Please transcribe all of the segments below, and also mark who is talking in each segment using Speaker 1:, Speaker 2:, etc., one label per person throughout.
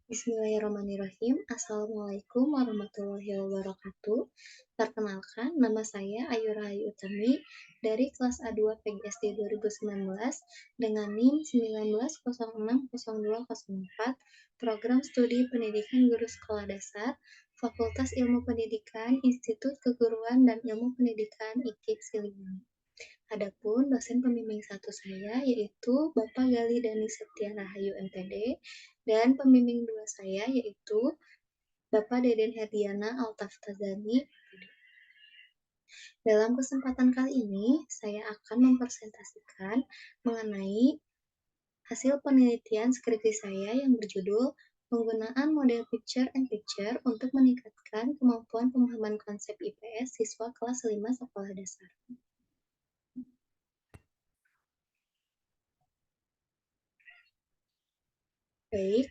Speaker 1: Bismillahirrahmanirrahim. Assalamualaikum warahmatullahi wabarakatuh. Perkenalkan, nama saya Ayu Rahayu Utami dari kelas A2 PGSD 2019 dengan NIM 19060204, Program Studi Pendidikan Guru Sekolah Dasar, Fakultas Ilmu Pendidikan, Institut Keguruan dan Ilmu Pendidikan IKIP Siliwangi. Adapun dosen pembimbing satu saya yaitu Bapak Gali Dani Setia Rahayu MPD dan pembimbing dua saya yaitu Bapak Deden Herdiana Altaftazani. Dalam kesempatan kali ini, saya akan mempresentasikan mengenai hasil penelitian skripsi saya yang berjudul Penggunaan Model Picture and Picture untuk meningkatkan kemampuan pemahaman konsep IPS siswa kelas 5 sekolah dasar. Baik,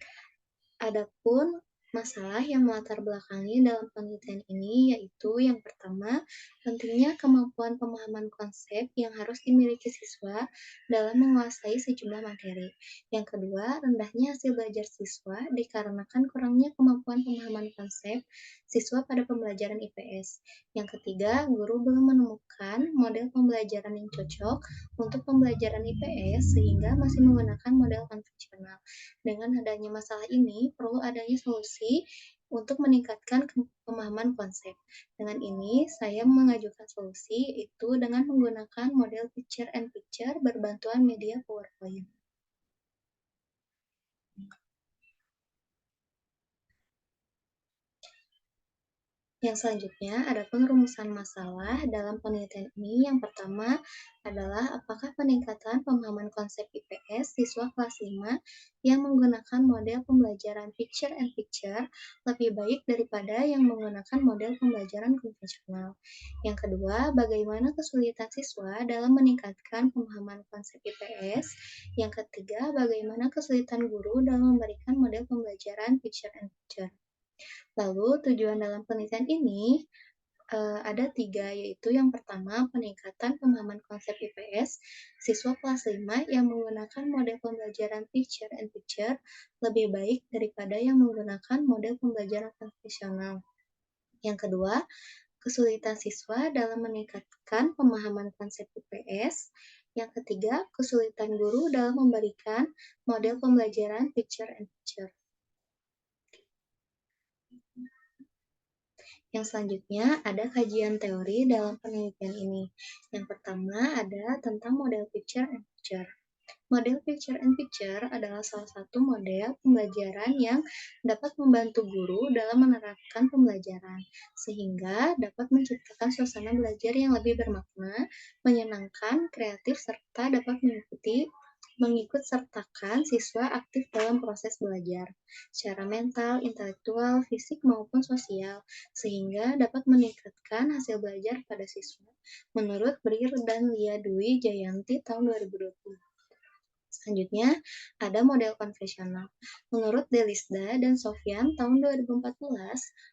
Speaker 1: adapun masalah yang melatar belakangi dalam penelitian ini yaitu yang pertama, pentingnya kemampuan pemahaman konsep yang harus dimiliki siswa dalam menguasai sejumlah materi. Yang kedua, rendahnya hasil belajar siswa dikarenakan kurangnya kemampuan pemahaman konsep siswa pada pembelajaran IPS. Yang ketiga, guru belum menemukan model pembelajaran yang cocok untuk pembelajaran IPS sehingga masih menggunakan model konvensional. Dengan adanya masalah ini, perlu adanya solusi untuk meningkatkan pemahaman konsep. Dengan ini, saya mengajukan solusi itu dengan menggunakan model picture and picture berbantuan media PowerPoint. Yang selanjutnya, ada pengerumusan masalah dalam penelitian ini. Yang pertama adalah apakah peningkatan pemahaman konsep IPS siswa kelas 5 yang menggunakan model pembelajaran picture and picture lebih baik daripada yang menggunakan model pembelajaran konvensional. Yang kedua, bagaimana kesulitan siswa dalam meningkatkan pemahaman konsep IPS. Yang ketiga, bagaimana kesulitan guru dalam memberikan model pembelajaran picture and picture. Lalu tujuan dalam penelitian ini ada 3, yaitu yang pertama peningkatan pemahaman konsep IPS siswa kelas 5 yang menggunakan model pembelajaran picture and picture lebih baik daripada yang menggunakan model pembelajaran konvensional. Yang kedua, kesulitan siswa dalam meningkatkan pemahaman konsep IPS. Yang ketiga, kesulitan guru dalam memberikan model pembelajaran picture and picture. Yang selanjutnya ada kajian teori dalam penelitian ini. Yang pertama ada tentang model picture and picture. Model picture and picture adalah salah satu model pembelajaran yang dapat membantu guru dalam menerapkan pembelajaran, sehingga dapat menciptakan suasana belajar yang lebih bermakna, menyenangkan, kreatif, serta dapat mengikut sertakan siswa aktif dalam proses belajar, secara mental, intelektual, fisik, maupun sosial, sehingga dapat meningkatkan hasil belajar pada siswa, menurut Brir dan Lia Dwi Jayanti tahun 2020. Selanjutnya, ada model konvensional. Menurut Delisda dan Sofyan tahun 2014,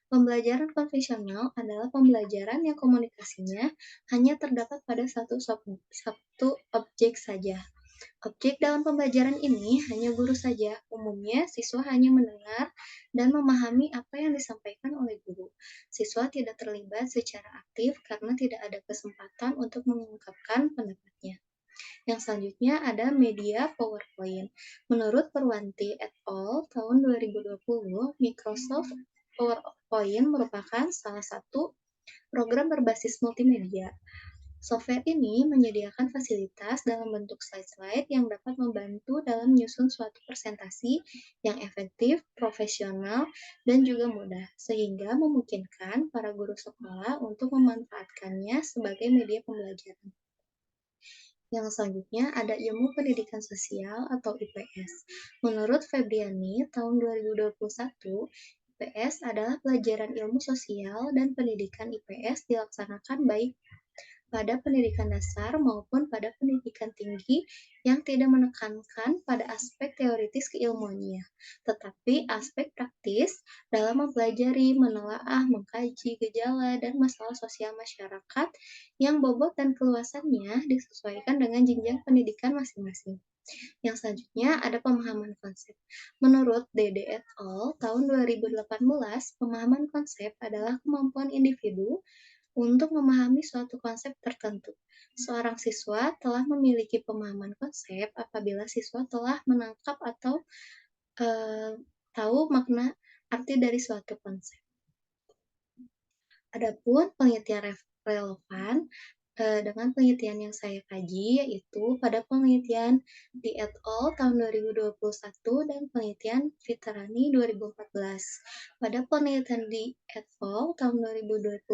Speaker 1: pembelajaran konvensional adalah pembelajaran yang komunikasinya hanya terdapat pada satu objek saja. Objek dalam pembelajaran ini hanya guru saja. Umumnya, siswa hanya mendengar dan memahami apa yang disampaikan oleh guru. Siswa tidak terlibat secara aktif karena tidak ada kesempatan untuk mengungkapkan pendapatnya. Yang selanjutnya ada media PowerPoint. Menurut Perwanti et al. Tahun 2020, Microsoft PowerPoint merupakan salah satu program berbasis multimedia. Software ini menyediakan fasilitas dalam bentuk slide-slide yang dapat membantu dalam menyusun suatu presentasi yang efektif, profesional, dan juga mudah, sehingga memungkinkan para guru sekolah untuk memanfaatkannya sebagai media pembelajaran. Yang selanjutnya ada ilmu pendidikan sosial atau IPS. Menurut Febriani, tahun 2021, IPS adalah pelajaran ilmu sosial dan pendidikan IPS dilaksanakan baik pada pendidikan dasar maupun pada pendidikan tinggi yang tidak menekankan pada aspek teoritis keilmuannya, tetapi aspek praktis dalam mempelajari, menelaah, mengkaji gejala dan masalah sosial masyarakat yang bobot dan keluasannya disesuaikan dengan jenjang pendidikan masing-masing. Yang selanjutnya ada pemahaman konsep. Menurut Dede et al. Tahun 2018, pemahaman konsep adalah kemampuan individu untuk memahami suatu konsep tertentu. Seorang siswa telah memiliki pemahaman konsep apabila siswa telah menangkap atau tahu makna arti dari suatu konsep. Adapun penelitian relevan dengan penelitian yang saya kaji, yaitu pada penelitian di et al. Tahun 2021 dan penelitian Fitrani 2014. Pada penelitian di et al. Tahun 2021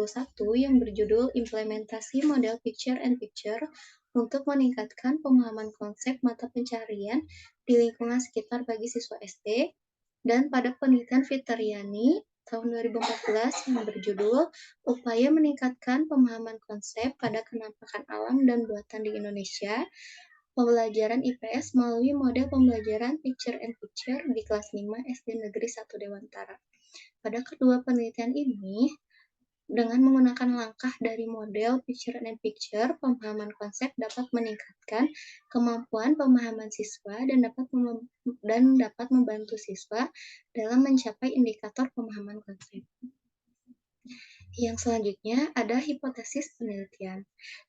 Speaker 1: yang berjudul Implementasi Model Picture and Picture untuk meningkatkan pemahaman konsep mata pencarian di lingkungan sekitar bagi siswa SD, dan pada penelitian Fitriani tahun 2014 yang berjudul Upaya Meningkatkan Pemahaman Konsep pada Kenampakan Alam dan Buatan di Indonesia, pembelajaran IPS melalui model pembelajaran Picture and Picture di kelas 5 SD Negeri 1 Dewantara. Pada kedua penelitian ini, dengan menggunakan langkah dari model Picture and Picture, pemahaman konsep dapat meningkatkan kemampuan pemahaman siswa dan dapat membantu siswa dalam mencapai indikator pemahaman konsep. Yang selanjutnya ada hipotesis penelitian.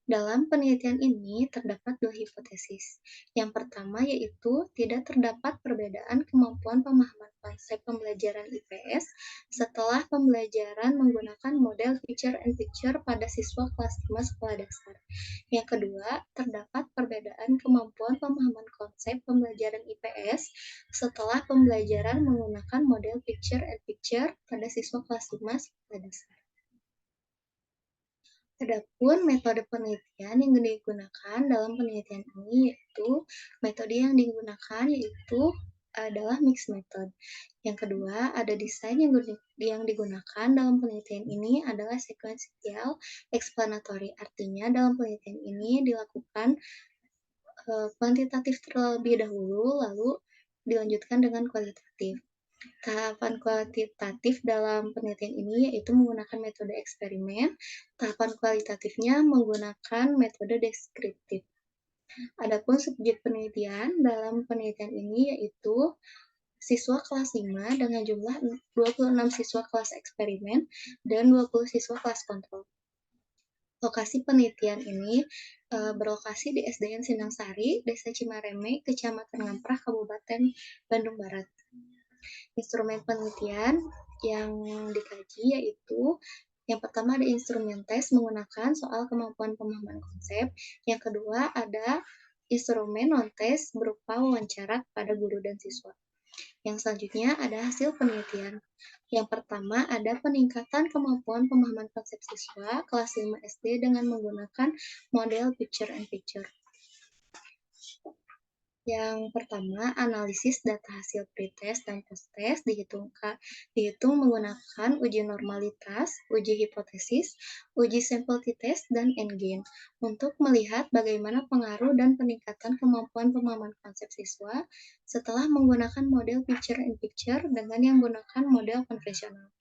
Speaker 1: Dalam penelitian ini terdapat dua hipotesis. Yang pertama yaitu tidak terdapat perbedaan kemampuan pemahaman konsep pembelajaran IPS setelah pembelajaran menggunakan model Picture and Picture pada siswa kelas 5 sekolah dasar. Yang kedua, terdapat perbedaan kemampuan pemahaman konsep pembelajaran IPS setelah pembelajaran menggunakan model Picture and Picture pada siswa kelas 5 sekolah dasar. Adapun metode penelitian yang digunakan dalam penelitian ini yaitu adalah mixed method. Yang kedua, ada desain yang digunakan dalam penelitian ini adalah sequential explanatory. Artinya dalam penelitian ini dilakukan kuantitatif terlebih dahulu, lalu dilanjutkan dengan kualitatif. Tahapan kuantitatif dalam penelitian ini yaitu menggunakan metode eksperimen, tahapan kualitatifnya menggunakan metode deskriptif. Adapun subjek penelitian dalam penelitian ini yaitu siswa kelas 5 dengan jumlah 26 siswa kelas eksperimen dan 20 siswa kelas kontrol. Lokasi penelitian ini berlokasi di SDN Sinangsari, Desa Cimareme, Kecamatan Ngamprah, Kabupaten Bandung Barat. Instrumen penelitian yang dikaji yaitu yang pertama ada instrumen tes menggunakan soal kemampuan pemahaman konsep. Yang kedua ada instrumen non-tes berupa wawancara pada guru dan siswa. Yang selanjutnya ada hasil penelitian. Yang pertama ada peningkatan kemampuan pemahaman konsep siswa kelas 5 SD dengan menggunakan model Picture and Picture. Yang pertama, analisis data hasil pretest dan posttest dihitung menggunakan uji normalitas, uji hipotesis, uji sampel t-test, dan endgain untuk melihat bagaimana pengaruh dan peningkatan kemampuan pemahaman konsep siswa setelah menggunakan model Picture and Picture dengan yang menggunakan model konvensional.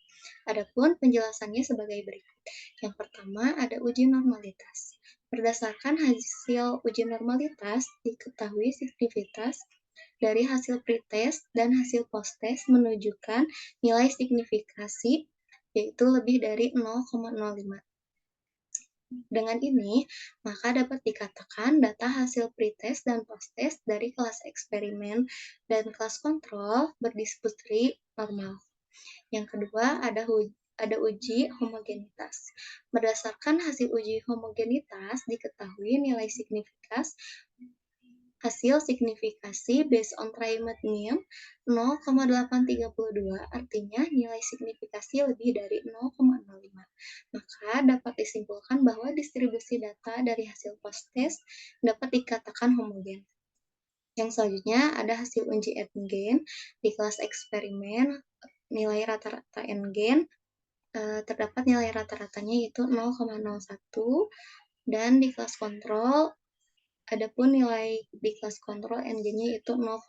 Speaker 1: Adapun penjelasannya sebagai berikut. Yang pertama ada uji normalitas. Berdasarkan hasil uji normalitas, diketahui signifitas dari hasil pretest dan hasil posttest menunjukkan nilai signifikasi yaitu lebih dari 0,05. Dengan ini, maka dapat dikatakan data hasil pretest dan posttest dari kelas eksperimen dan kelas kontrol berdistribusi normal. Yang kedua, ada uji homogenitas. Berdasarkan hasil uji homogenitas, diketahui nilai hasil signifikasi based on trimmed mean 0,832, artinya nilai signifikasi lebih dari 0,05. Maka dapat disimpulkan bahwa distribusi data dari hasil post-test dapat dikatakan homogen. Yang selanjutnya ada hasil uji endgain di kelas eksperimen. Nilai rata-rata endgain terdapat nilai rata-ratanya yaitu 0,01 dan di kelas kontrol adapun nilai di kelas kontrol endgain-nya yaitu 0,00.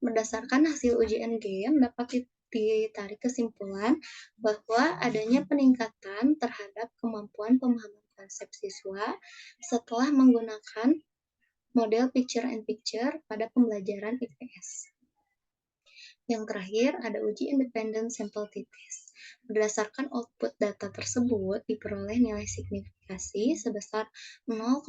Speaker 1: Berdasarkan hasil uji endgain dapat ditarik kesimpulan bahwa adanya peningkatan terhadap kemampuan pemahaman konsep siswa setelah menggunakan model picture and picture pada pembelajaran IPS. Yang terakhir, ada uji independent sample t-test. Berdasarkan output data tersebut, diperoleh nilai signifikasi sebesar 0,01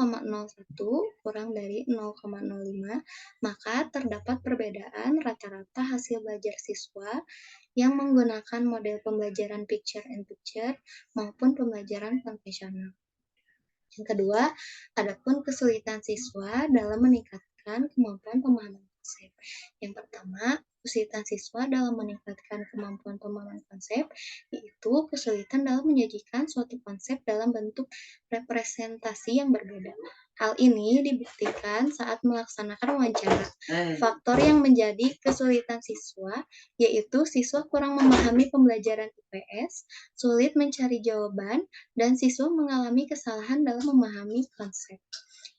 Speaker 1: kurang dari 0,05, maka terdapat perbedaan rata-rata hasil belajar siswa yang menggunakan model pembelajaran picture and picture maupun pembelajaran konvensional. Yang kedua, adapun kesulitan siswa dalam meningkatkan kemampuan pemahaman konsep. Yang pertama, kesulitan siswa dalam meningkatkan kemampuan pemahaman konsep, yaitu kesulitan dalam menyajikan suatu konsep dalam bentuk representasi yang berbeda. Hal ini dibuktikan saat melaksanakan wawancara. Faktor yang menjadi kesulitan siswa, yaitu siswa kurang memahami pembelajaran IPS, sulit mencari jawaban, dan siswa mengalami kesalahan dalam memahami konsep.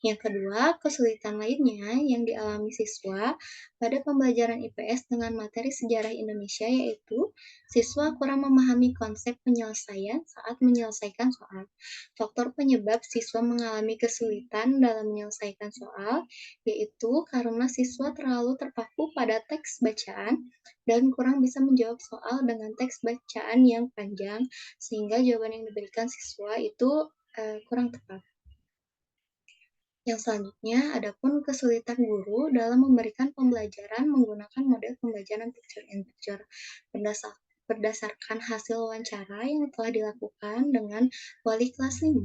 Speaker 1: Yang kedua, kesulitan lainnya yang dialami siswa pada pembelajaran IPS dengan materi sejarah Indonesia yaitu siswa kurang memahami konsep penyelesaian saat menyelesaikan soal. Faktor penyebab siswa mengalami kesulitan dalam menyelesaikan soal yaitu karena siswa terlalu terpaku pada teks bacaan dan kurang bisa menjawab soal dengan teks bacaan yang panjang sehingga jawaban yang diberikan siswa itu kurang tepat. Yang selanjutnya, adapun kesulitan guru dalam memberikan pembelajaran menggunakan model pembelajaran picture in picture. Berdasarkan hasil wawancara yang telah dilakukan dengan wali kelas 5,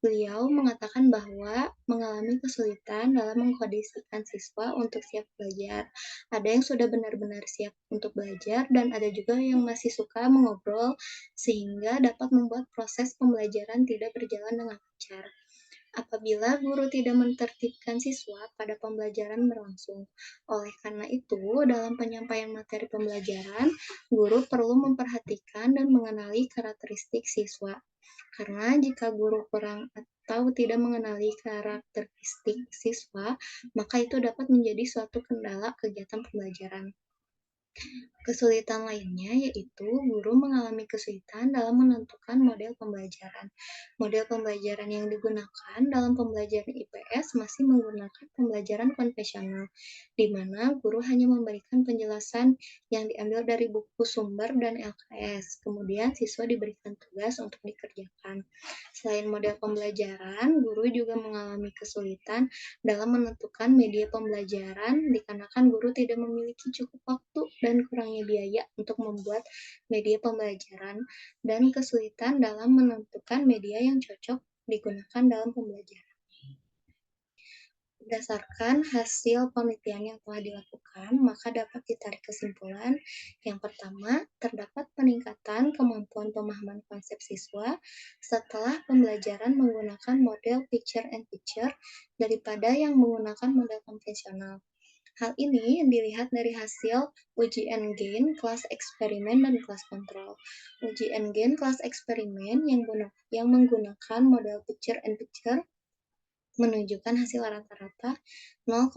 Speaker 1: beliau mengatakan bahwa mengalami kesulitan dalam mengkondisikan siswa untuk siap belajar. Ada yang sudah benar-benar siap untuk belajar dan ada juga yang masih suka mengobrol sehingga dapat membuat proses pembelajaran tidak berjalan dengan lancar. Apabila guru tidak menertibkan siswa pada pembelajaran berlangsung. Oleh karena itu, dalam penyampaian materi pembelajaran, guru perlu memperhatikan dan mengenali karakteristik siswa. Karena jika guru kurang atau tidak mengenali karakteristik siswa, maka itu dapat menjadi suatu kendala kegiatan pembelajaran. Kesulitan lainnya yaitu guru mengalami kesulitan dalam menentukan model pembelajaran. Model pembelajaran yang digunakan dalam pembelajaran IPS masih menggunakan pembelajaran konvensional, di mana guru hanya memberikan penjelasan yang diambil dari buku sumber dan LKS. Kemudian siswa diberikan tugas untuk dikerjakan. Selain model pembelajaran, guru juga mengalami kesulitan dalam menentukan media pembelajaran dikarenakan guru tidak memiliki cukup waktu dan kurangnya biaya untuk membuat media pembelajaran dan kesulitan dalam menentukan media yang cocok digunakan dalam pembelajaran. Berdasarkan hasil penelitian yang telah dilakukan, maka dapat ditarik kesimpulan. Yang pertama, terdapat peningkatan kemampuan pemahaman konsep siswa setelah pembelajaran menggunakan model picture and picture daripada yang menggunakan model konvensional. Hal ini dilihat dari hasil uji N-gain, kelas eksperimen, dan kelas kontrol. Uji N-gain kelas eksperimen yang menggunakan model picture and picture menunjukkan hasil rata-rata 0,01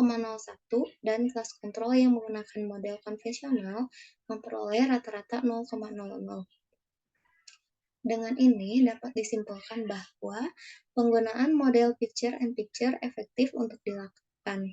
Speaker 1: dan kelas kontrol yang menggunakan model konvensional memperoleh rata-rata 0,00. Dengan ini dapat disimpulkan bahwa penggunaan model picture and picture efektif untuk dilakukan.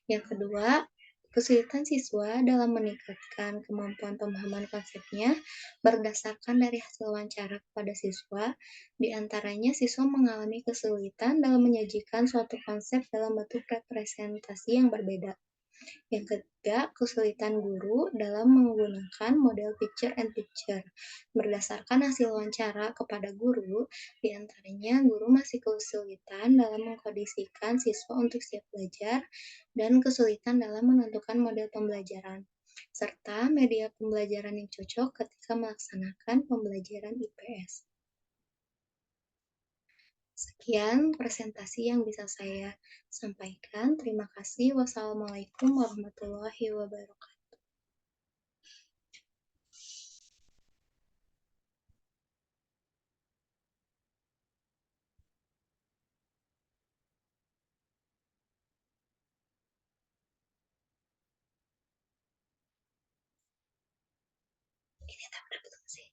Speaker 1: Yang kedua, kesulitan siswa dalam meningkatkan kemampuan pemahaman konsepnya berdasarkan dari hasil wawancara kepada siswa, di antaranya siswa mengalami kesulitan dalam menyajikan suatu konsep dalam bentuk representasi yang berbeda. Yang ketiga, kesulitan guru dalam menggunakan model picture and picture. Berdasarkan hasil wawancara kepada guru, di antaranya guru masih kesulitan dalam mengkondisikan siswa untuk siap belajar dan kesulitan dalam menentukan model pembelajaran, serta media pembelajaran yang cocok ketika melaksanakan pembelajaran IPS. Sekian presentasi yang bisa saya sampaikan. Terima kasih. Wassalamualaikum warahmatullahi wabarakatuh. Ini tak betul sih.